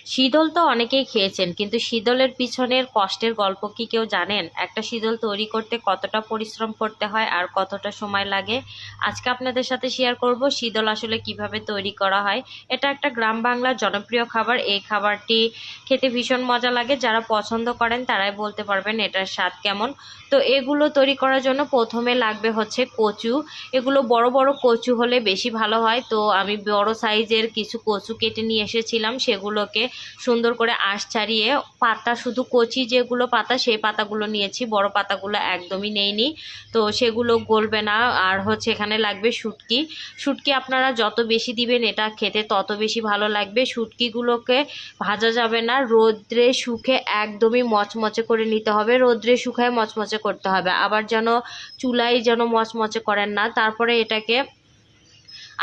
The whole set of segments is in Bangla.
শীতল তো অনেকেই খেয়েছেন, কিন্তু শীতলের পিছনের কষ্টের গল্প কি কেউ জানেন? একটা শীতল তৈরি করতে কতটা পরিশ্রম করতে হয় আর কতটা সময় লাগে, আজকে আপনাদের সাথে শেয়ার করব শীতল আসলে কিভাবে তৈরি করা হয়। এটা একটা গ্রাম বাংলার জনপ্রিয় খাবার। এই খাবারটি খেতে ভীষণ মজা লাগে। যারা পছন্দ করেন তারাই বলতে পারবেন এটার স্বাদ কেমন। তো এগুলো তৈরি করার জন্য প্রথমে লাগবে হচ্ছে কচু। এগুলো বড় বড় কচু হলে বেশি ভালো হয়। তো আমি বড় সাইজের কিছু কচু কেটে নিয়ে এসেছিলাম, সেগুলোকে সুন্দর করে আঁশ ছাড়িয়ে পাতা, শুধু কচি যেগুলো পাতা সেই পাতাগুলো নিয়েছি, বড় পাতাগুলো একদমই নেইনি। তো সেগুলো গলবে না। আর হচ্ছে এখানে লাগবে শুটকি। শুটকি আপনারা যত বেশি দিবেন এটা খেতে তত বেশি ভালো লাগবে। শুটকিগুলোকে ভাজা যাবে না, রোদ্রে শুকে একদমই মচমচে করে নিতে হবে। রোদ্রে শুকায় মচমচে করতে হবে, আবার যেন চুলায় যেন মচমচে করেন না। তারপরে এটাকে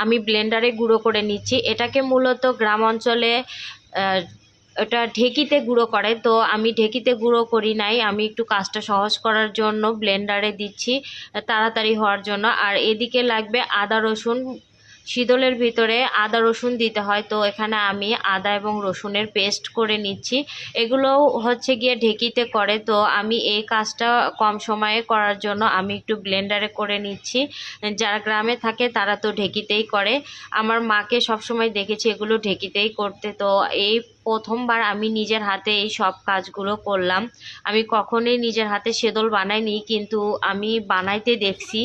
আমি ব্লেন্ডারে গুঁড়ো করে নিচ্ছি। এটাকে মূলত গ্রাম অঞ্চলে ওটা ঢেঁকিতে গুঁড়ো করে, তো আমি ঢেঁকিতে গুঁড়ো করি নাই। আমি একটু কাজটা সহজ করার জন্য ব্লেন্ডারে দিচ্ছি, তাড়াতাড়ি হওয়ার জন্য। আর এদিকে লাগবে আদা রসুন। শীতলের ভিতরে আদা রসুন দিতে হয়, তো এখানে আমি আদা এবং রসুনের পেস্ট করে নিচ্ছি। এগুলো হচ্ছে গিয়ে ঢেঁকিতে করে, তো আমি এই কাজটা কম সময়ে করার জন্য আমি একটু ব্লেন্ডারে করে নিচ্ছি। যারা গ্রামে থাকে তারা তো ঢেঁকিতেই করে। আমার মাকে সবসময় দেখেছি এগুলো ঢেঁকিতেই করতে। তো এই প্রথমবার আমি নিজের হাতে এই সব কাজগুলো করলাম। আমি কখনোই নিজের হাতে সেদল বানাইনি, কিন্তু আমি বানাইতে দেখছি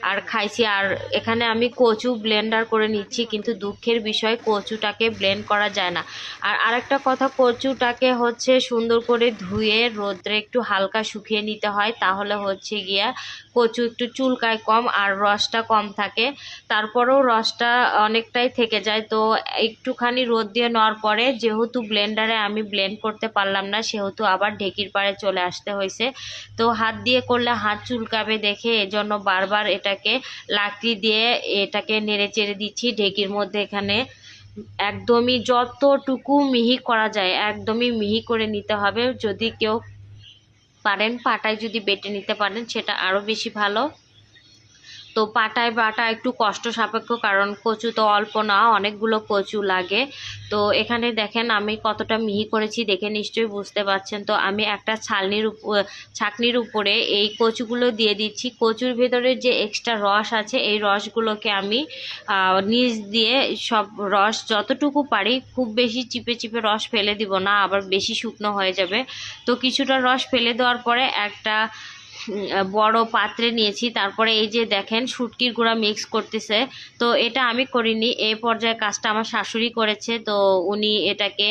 আর খাইছি। আর এখানে আমি কচু ব্লেন্ডার করে নিচ্ছি, কিন্তু দুঃখের বিষয় কচুটাকে ব্লেন্ড করা যায় না। আর আরেকটা কথা, কচুটাকে হচ্ছে সুন্দর করে ধুয়ে রোদ্রে একটু হালকা শুকিয়ে নিতে হয়, তাহলে হচ্ছে গিয়া কচু একটু চুলকায় কম আর রসটা কম থাকে। তারপরেও রসটা অনেকটাই থেকে যায়। তো একটুখানি রোদ দিয়ে নেওয়ার পরে যেহেতু ব্লেন্ডারে আমি ব্লেন্ড করতে পারলাম না, সেহেতু আবার ঢেকির পাড়ে চলে আসতে হয়েছে। তো হাত দিয়ে করলে হাত চুলকাবে দেখে এজন্য বারবার এটাকে লাকড়ি দিয়ে এটাকে নেড়ে চেড়ে দিচ্ছি ঢেকির মধ্যে। এখানে একদমই যতটুকু মিহি করা যায় একদমই মিহি করে নিতে হবে। যদি কেউ পারেন পাটায় যদি বেটে নিতে পারেন সেটা আরও বেশি ভালো। তো পাটায় বাটা একটু কষ্ট সাপেক্ষ, কারণ কচু তো অল্প না, অনেকগুলো কচু লাগে। তো এখানে দেখেন আমি কতটা মিহি করেছি দেখে নিশ্চয়ই বুঝতে পারছেন। তো আমি একটা ছাঁকনির উপরে এই কচুগুলো দিয়ে দিচ্ছি। কচুর ভেতরে যে এক্সট্রা রস আছে এই রসগুলোকে আমি নিচ দিয়ে সব রস যতটুকু পারি, খুব বেশি চিপে চিপে রস ফেলে দিব না, আবার বেশি শুকনো হয়ে যাবে। তো কিছুটা রস ফেলে দেওয়ার পরে একটা বড় পাত্রে নিয়েছি। তারপরে এই যে দেখেন শুটকির গুঁড়া মিক্স করতেছে। তো এটা আমি করিনি, এই পর্যায়ে কাজটা আমার শাশুড়ি করেছে। তো উনি এটাকে,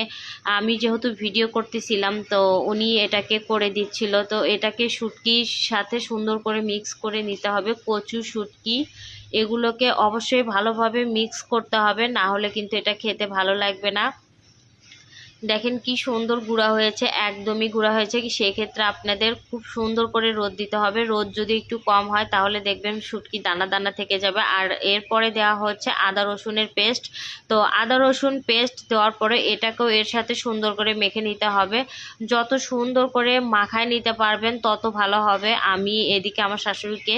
আমি যেহেতু ভিডিও করতেছিলাম তো উনি এটাকে করে দিচ্ছিল। তো এটাকে শুটকির সাথে সুন্দর করে মিক্স করে নিতে হবে। কচু শুটকি এগুলোকে অবশ্যই ভালোভাবে মিক্স করতে হবে, না হলে কিন্তু এটা খেতে ভালো লাগবে না। দেখেন কি সুন্দর গুঁড়া হয়েছে, একদমই গুঁড়া হয়েছে। কি সেক্ষেত্রে আপনাদের খুব সুন্দর করে রোদ দিতে হবে। রোদ যদি একটু কম হয় তাহলে দেখবেন শুটকি দানা দানা থেকে যাবে। আর এরপরে দেওয়া হচ্ছে আদা রসুনের পেস্ট। তো আদা রসুন পেস্ট দেওয়ার পরে এটাকেও এর সাথে সুন্দর করে মেখে নিতে হবে। যত সুন্দর করে মাখায় নিতে পারবেন তত ভালো হবে। আমি এদিকে আমার শাশুড়িকে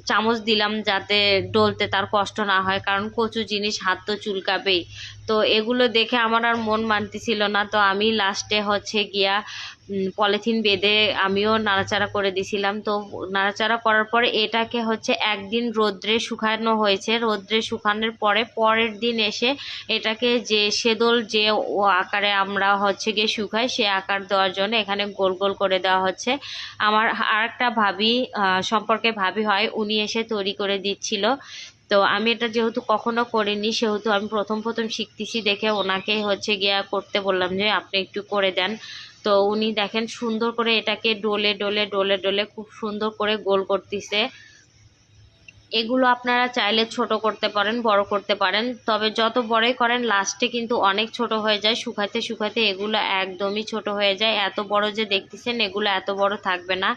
চামচ দিলাম যাতে ডলতে তার কষ্ট না হয়, কারণ কচু জিনিস হাত তো চুলকাবেই। তো এগুলো দেখে আমার আর মন মানতেছিল না। তো আমি লাস্টে হচ্ছে গিয়া পলিথিন বেঁধে আমিও নাড়াচাড়া করে দিছিলাম। তো নাড়াচাড়া করার পরে এটাকে হচ্ছে একদিন রোদ্রে শুকানো হয়েছে। রোদ্রে শুকানোর পরে পরের দিন এসে এটাকে যে সেদল যে ও আকারে আমরা হচ্ছে গিয়ে শুকাই সে আকার দেওয়ার জন্য এখানে গোল গোল করে দেওয়া হচ্ছে। আমার আরেকটা ভাবি সম্পর্কে ভাবি হয়, উনি এসে তৈরি করে দিচ্ছিল। তো আমি এটা যেহেতু কখনো করিনি সেহেতু আমি প্রথম প্রথম শিখতেছি দেখে ওনাকে হচ্ছে গিয়া করতে বললাম যে আপনি একটু করে দেন। তো উনি দেখেন সুন্দর করে এটাকে ডলে ডলে ডলে ডলে খুব সুন্দর করে গোল করতেছে। এগুলো আপনারা চাইলে ছোট করতে পারেন, বড় করতে পারেন, তবে যত বড়ই করেন লাস্টে কিন্তু অনেক ছোট হয়ে যায়। শুকাতে শুকাতে এগুলো একদমই ছোট হয়ে যায়। এত বড় যে দেখতেছেন এগুলো এত বড় থাকবে না,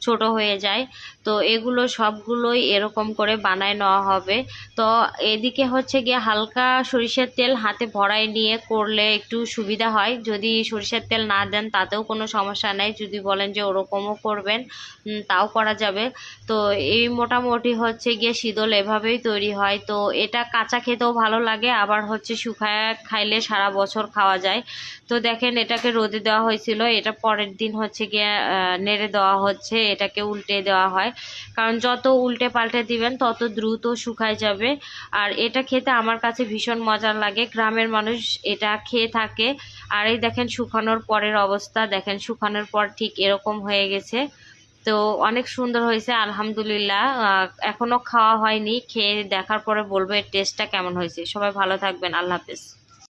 ছোট হয়ে যায়। তো এগুলো সবগুলোই এরকম করে বানায় নেওয়া হবে। তো এদিকে হচ্ছে গিয়ে হালকা সরিষার তেল হাতে ভরায় নিয়ে করলে একটু সুবিধা হয়। যদি সরিষার তেল না দেন তাতেও কোনো সমস্যা নাই, যদি বলেন যে ওরকমও করবেন তাও করা যাবে। তো এই মোটামুটি হচ্ছে গিয়ে গিয়ে শীতল এভাবেই তৈরি হয়। তো এটা কাঁচা খেতেও ভালো লাগে, আবার হচ্ছে শুকায় খাইলে সারা বছর খাওয়া যায়। তো দেখেন এটাকে রোদে দেওয়া হয়েছিল, এটা পরের দিন হচ্ছে গিয়ে নেড়ে দেওয়া হচ্ছে, এটাকে উল্টে দেওয়া হয়, কারণ যত উল্টে পাল্টে দিবেন তত দ্রুত শুকায় যাবে। আর এটা খেতে আমার কাছে ভীষণ মজার লাগে, গ্রামের মানুষ এটা খেয়ে থাকে। আর এই দেখেন শুকানোর পরের অবস্থা, দেখেন শুকানোর পর ঠিক এরকম হয়ে গেছে। তো অনেক সুন্দর হয়েছে আলহামদুলিল্লাহ। এখনো খাওয়া হয়নি, খেয়ে দেখার পরে বলবো এর টেস্টটা কেমন হয়েছে। সবাই ভালো থাকবেন, আল্লাহ হাফেজ।